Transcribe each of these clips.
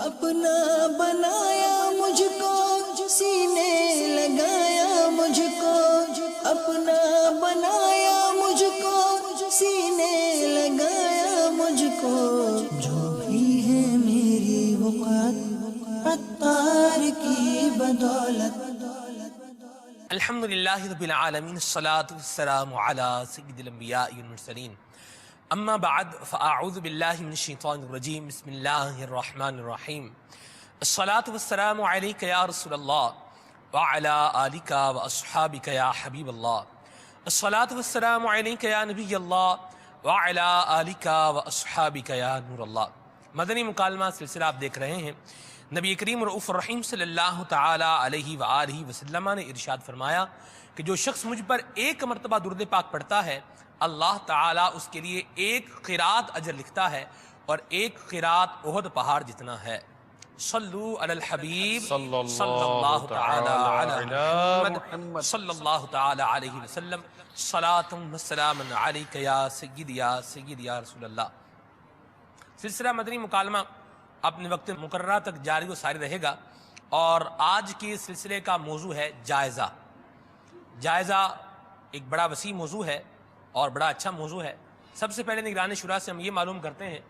اپنا بنایا مجھ کو سینے لگایا مجھ کو اپنا بنایا مجھ کو سینے لگایا مجھ کو جو بھی ہے میری وقت عطار کی بدولت الحمدللہ رب العالمین الصلاة والسلام علی سید الانبیاء والمرسلین اما بعد فاعوذ باللہ من الشیطان الرجیم بسم اللہ الرحمن الرحیم الصلاة والسلام علیک یا رسول اللہ وعلی آلک واصحابک یا حبیب اللہ الصلاة والسلام علیک یا نبی اللہ وعلی آلک واصحابک یا نور اللہ۔ مدنی مکالمہ سلسلہ آپ دیکھ رہے ہیں۔ نبی کریم رؤوف الرحیم صلی اللہ تعالی علیہ وآلہ وسلم نے ارشاد فرمایا کہ جو شخص مجھ پر ایک مرتبہ درود پاک پڑھتا ہے اللہ تعالیٰ اس کے لیے ایک قرات اجر لکھتا ہے اور ایک قرات احد پہاڑ جتنا ہے۔ صلو علی الحبیب صلی اللہ تعالی علی محمد صلی اللہ تعالی علیہ وسلم صلاۃ و سلام علیک یا سید یا رسول اللہ۔ سلسلہ مدنی مکالمہ اپنے وقت مقررہ تک جاری و ساری رہے گا اور آج کی سلسلے کا موضوع ہے جائزہ۔ جائزہ ایک بڑا وسیع موضوع ہے اور بڑا اچھا موضوع ہے۔ سب سے پہلے نگران شورا سے ہم یہ معلوم کرتے ہیں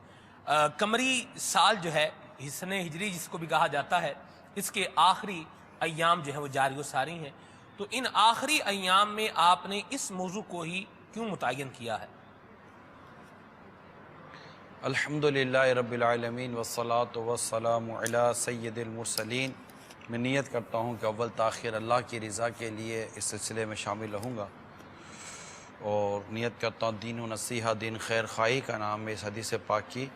قمری سال جو ہے سن ہجری جس کو بھی کہا جاتا ہے اس کے آخری ایام جو ہے وہ جاری و ساری ہیں، تو ان آخری ایام میں آپ نے اس موضوع کو ہی کیوں متعین کیا ہے؟ الحمدللہ رب العالمین والصلاة والسلام علی سید المرسلین۔ میں نیت کرتا ہوں کہ اول تاخیر اللہ کی رضا کے لیے اس سلسلے میں شامل رہوں گا، اور نیت کرتا ہوں دین و نصیحہ دین خیر خواہی کا نام میں اس حدیث پاک کی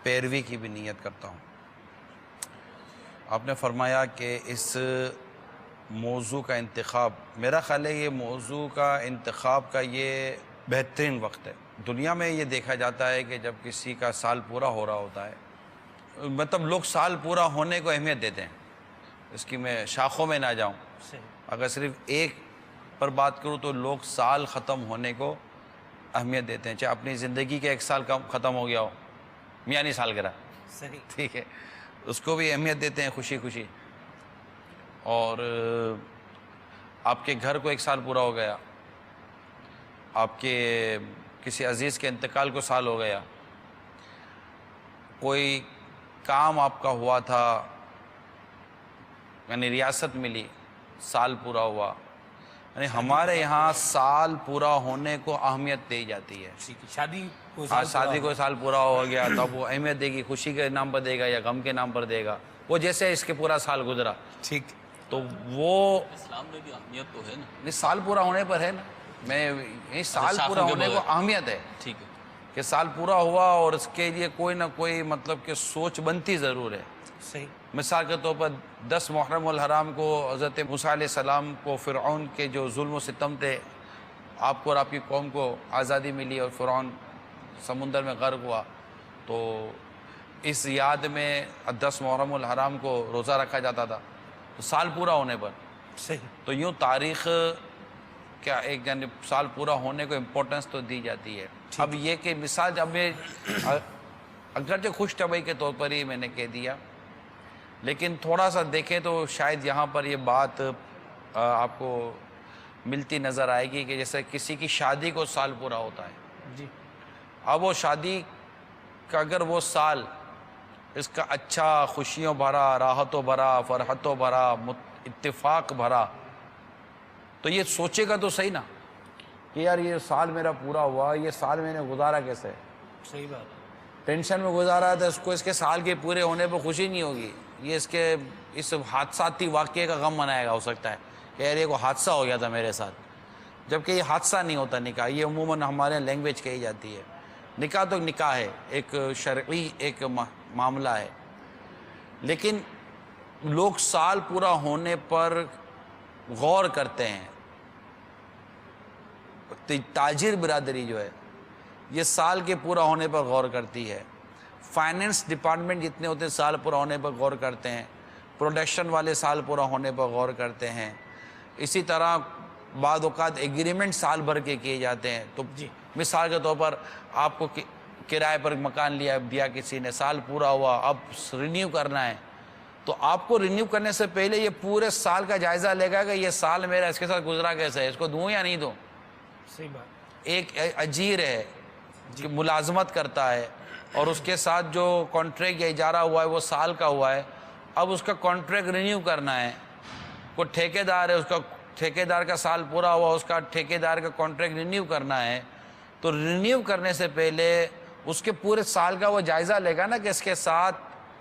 پیروی کی بھی نیت کرتا ہوں۔ آپ نے فرمایا کہ اس موضوع کا انتخاب، میرا خیال ہے یہ موضوع کا انتخاب کا یہ بہترین وقت ہے۔ دنیا میں یہ دیکھا جاتا ہے کہ جب کسی کا سال پورا ہو رہا ہوتا ہے، مطلب لوگ سال پورا ہونے کو اہمیت دیتے ہیں، اس کی میں شاخوں میں نہ جاؤں، اگر صرف ایک پر بات کروں تو لوگ سال ختم ہونے کو اہمیت دیتے ہیں، چاہے اپنی زندگی کے ایک سال ختم ہو گیا ہو، میانی سالگرہ، ٹھیک ہے، اس کو بھی اہمیت دیتے ہیں خوشی خوشی۔ اور آپ کے گھر کو ایک سال پورا ہو گیا، آپ کے کسی عزیز کے انتقال کو سال ہو گیا، کوئی کام آپ کا ہوا تھا یعنی ریاست ملی سال پورا ہوا، یعنی ہمارے یہاں سال پورا ہونے کو اہمیت دی جاتی ہے۔ شادی کو سال پورا ہو گیا تو اب وہ اہمیت دے گی، خوشی کے نام پر دے گا یا غم کے نام پر دے گا، وہ جیسے اس کے پورا سال گزرا، ٹھیک، تو وہ اسلام میں بھی اہمیت تو ہے نا، سال پورا ہونے پر ہے نا، میں سال پورا ہونے کو اہمیت ہے، ٹھیک ہے کہ سال پورا ہوا اور اس کے لیے کوئی نہ کوئی مطلب کہ سوچ بنتی ضرور ہے۔ صحیح۔ مثال کے طور پر 10 محرم الحرام کو حضرت موسیٰ علیہ السلام کو فرعون کے جو ظلم و ستم تھے، آپ کو اور آپ کی قوم کو آزادی ملی اور فرعون سمندر میں غرق ہوا، تو اس یاد میں 10 محرم الحرام کو روزہ رکھا جاتا تھا، تو سال پورا ہونے پر صحیح، تو یوں تاریخ کیا ایک جانب سال پورا ہونے کو امپورٹنس تو دی جاتی ہے۔ اب یہ کہ مثال جب میں اگرچہ خوش طبعی کے طور پر ہی میں نے کہہ دیا، لیکن تھوڑا سا دیکھیں تو شاید یہاں پر یہ بات آپ کو ملتی نظر آئے گی کہ جیسے کسی کی شادی کو سال پورا ہوتا ہے، جی، اب وہ شادی کا اگر وہ سال اس کا اچھا، خوشیوں بھرا، راحتوں بھرا، فرحتوں بھرا، اتفاق بھرا، تو یہ سوچے گا تو صحیح نا کہ یار یہ سال میرا پورا ہوا، یہ سال میں نے گزارا کیسے، صحیح بات، ٹینشن میں گزارا تھا، اس کو اس کے سال کے پورے ہونے پہ خوشی نہیں ہوگی، یہ اس حادثاتی واقعے کا غم منائے گا، ہو سکتا ہے کہ یار یہ کوئی حادثہ ہو گیا تھا میرے ساتھ، جبکہ یہ حادثہ نہیں ہوتا نکاح، یہ عموماً ہمارے لینگویج کہی جاتی ہے، نکاح تو نکاح ہے، ایک شرعی ایک معاملہ ہے، لیکن لوگ سال پورا ہونے پر غور کرتے ہیں، تاجر برادری جو ہے یہ سال کے پورا ہونے پر غور کرتی ہے، فائنینس ڈپارٹمنٹ جتنے ہوتے ہیں سال پورا ہونے پر غور کرتے ہیں، پروڈکشن والے سال پورا ہونے پر غور کرتے ہیں، اسی طرح بعض اوقات ایگریمنٹ سال بھر کے کیے جاتے ہیں، تو مثال کے طور پر آپ کو کرائے پر مکان دیا کسی نے، سال پورا ہوا، اب رینیو کرنا ہے، تو آپ کو رینیو کرنے سے پہلے یہ پورے سال کا جائزہ لے گا کہ یہ سال میرا اس کے ساتھ گزرا کیسے ہے، اس کو دوں یا نہیں دوں۔ صحیح بات۔ ایک اجیر ہے کہ ملازمت کرتا ہے اور اس کے ساتھ جو کانٹریکٹ یا اجارہ ہوا ہے وہ سال کا ہوا ہے، اب اس کا کانٹریکٹ رینیو کرنا ہے۔ کوئی ٹھیکیدار ہے، اس کا ٹھیکیدار کا سال پورا ہوا، اس کا ٹھیکیدار کا کانٹریکٹ رینیو کرنا ہے، تو رینیو کرنے سے پہلے اس کے پورے سال کا وہ جائزہ لے گا نا کہ اس کے ساتھ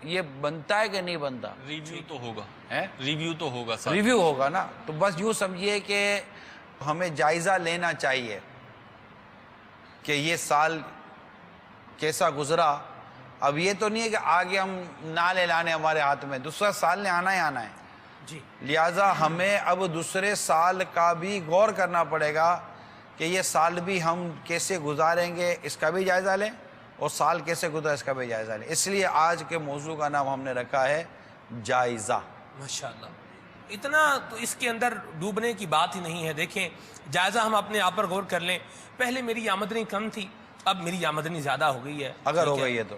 یہ بنتا ہے کہ نہیں بنتا، ریویو تو ہوگا، ہے ریویو تو ہوگا سر، ریویو ہوگا نا۔ تو بس یوں سمجھیے کہ ہمیں جائزہ لینا چاہیے کہ یہ سال کیسا گزرا۔ اب یہ تو نہیں ہے کہ آگے ہم نہ لے لانے ہمارے ہاتھ میں، دوسرا سال نے آنا ہی آنا ہے، جی لہٰذا ہمیں اب دوسرے سال کا بھی غور کرنا پڑے گا کہ یہ سال بھی ہم کیسے گزاریں گے، اس کا بھی جائزہ لیں، اور سال کیسے گزرا اس کا بھی جائزہ لیں۔ اس لیے آج کے موضوع کا نام ہم نے رکھا ہے جائزہ۔ ماشاءاللہ، اتنا تو اس کے اندر ڈوبنے کی بات ہی نہیں ہے۔ دیکھیں، جائزہ ہم اپنے آپ پر غور کر لیں، پہلے میری آمدنی کم تھی، اب میری آمدنی زیادہ ہو گئی ہے، اگر ہو گئی ہے تو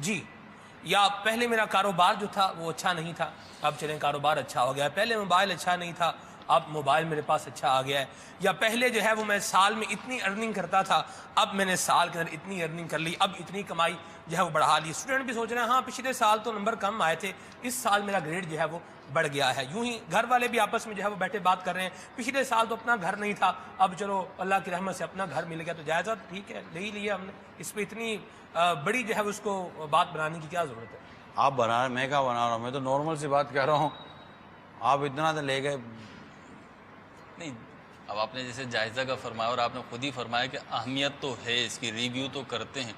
جی، یا پہلے میرا کاروبار جو تھا وہ اچھا نہیں تھا، اب چلیں کاروبار اچھا ہو گیا ہے، پہلے موبائل اچھا نہیں تھا، اب موبائل میرے پاس اچھا آ گیا ہے، یا پہلے جو ہے وہ میں سال میں اتنی ارننگ کرتا تھا، اب میں نے سال کے اندر اتنی ارننگ کر لی، اب اتنی کمائی جو ہے وہ بڑھا لی۔ اسٹوڈنٹ بھی سوچ رہے ہیں ہاں پچھلے سال تو نمبر کم آئے تھے، اس سال میرا گریڈ جو ہے وہ بڑھ گیا ہے۔ یوں ہی گھر والے بھی آپس میں جو ہے وہ بیٹھے بات کر رہے ہیں، پچھلے سال تو اپنا گھر نہیں تھا، اب چلو اللہ کی رحمت سے اپنا گھر مل گیا، تو جائزہ ٹھیک ہے لے ہی لیا ہم نے، اس پہ اتنی بڑی جو ہے اس کو بات بنانے کی کیا ضرورت ہے؟ آپ بنا رہے، میں کیا بنا رہا ہوں، میں تو نارمل سی بات کہہ رہا ہوں، آپ اتنا تو لے گئے۔ نہیں، اب آپ نے جیسے جائزہ کا فرمایا اور آپ نے خود ہی فرمایا کہ اہمیت تو ہے اس کی، ریویو تو کرتے ہیں،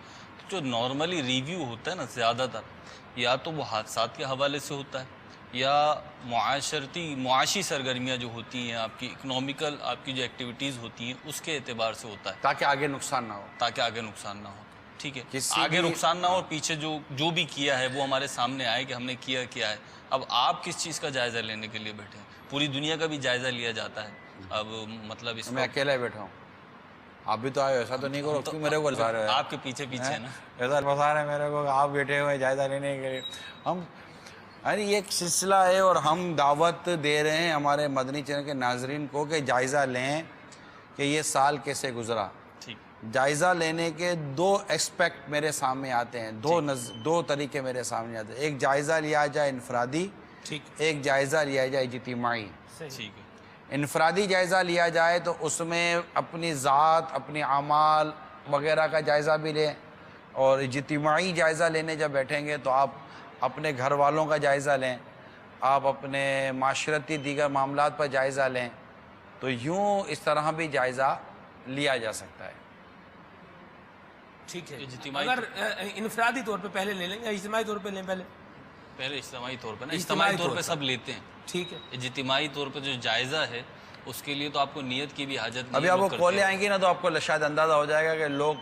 جو نارملی ریویو ہوتا ہے نا زیادہ تر یا تو وہ حادثات کے حوالے سے ہوتا ہے یا معاشی سرگرمیاں جو ہوتی ہیں، آپ کی اکنومیکل آپ کی جو ایکٹیویٹیز ہوتی ہیں اس کے اعتبار سے ہوتا ہے، تاکہ آگے نقصان نہ ہو، تاکہ آگے نقصان نہ ہو۔ ٹھیک ہے، کسی آگے بھی نقصان نہ ہو اور پیچھے جو بھی کیا ہے وہ ہمارے سامنے آئے کہ ہم نے کیا ہے۔ اب آپ کس چیز کا جائزہ لینے کے لیے بیٹھے ہیں؟ پوری دنیا کا بھی جائزہ لیا جاتا ہے، اب مطلب اس میں اکیلا ہی بیٹھا ہوں، آپ بھی تو آئے ہو، ایسا تو نہیں کرو کیوں میرے کو بتا رہے ہو؟ آپ کے پیچھے ہے نا، ایسا بتا رہے ہیں میرے کو کہ آپ بیٹھے ہوئے جائزہ لینے کے لیے، ہم یعنی یہ ایک سلسلہ ہے اور ہم دعوت دے رہے ہیں ہمارے مدنی چینل کے ناظرین کو کہ جائزہ لیں کہ یہ سال کیسے گزرا۔ ٹھیک، جائزہ لینے کے دو ایکسپیکٹ میرے سامنے آتے ہیں، دو طریقے میرے سامنے آتے ہیں، ایک جائزہ لیا جائے انفرادی، ٹھیک، ایک جائزہ لیا جائے اجتماعی۔ ٹھیک ہے، انفرادی جائزہ لیا جائے تو اس میں اپنی ذات، اپنے اعمال وغیرہ کا جائزہ بھی لیں، اور اجتماعی جائزہ لینے جب بیٹھیں گے تو آپ اپنے گھر والوں کا جائزہ لیں، آپ اپنے معاشرتی دیگر معاملات پر جائزہ لیں، تو یوں اس طرح بھی جائزہ لیا جا سکتا ہے۔ ٹھیک ہے، اجتماعی اگر انفرادی طور پہ پہلے لے لیں یا اجتماعی طور پہ لیں؟ پہلے اجتماعی طور پہ نا، اجتماعی اجتماعی طور طور پہ پر۔ سب لیتے ہیں، ٹھیک ہے، اجتماعی طور پہ جو جائزہ ہے اس کے لیے تو آپ کو نیت کی بھی حاجت نہیں، ابھی آپ لوگ وہ کرتے کالیں ہیں۔ آئیں گی نا تو آپ کو شاید اندازہ ہو جائے گا کہ لوگ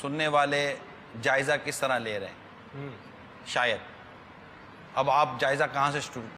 سننے والے جائزہ کس طرح لے رہے ہیں، شاید۔ اب آپ جائزہ کہاں سے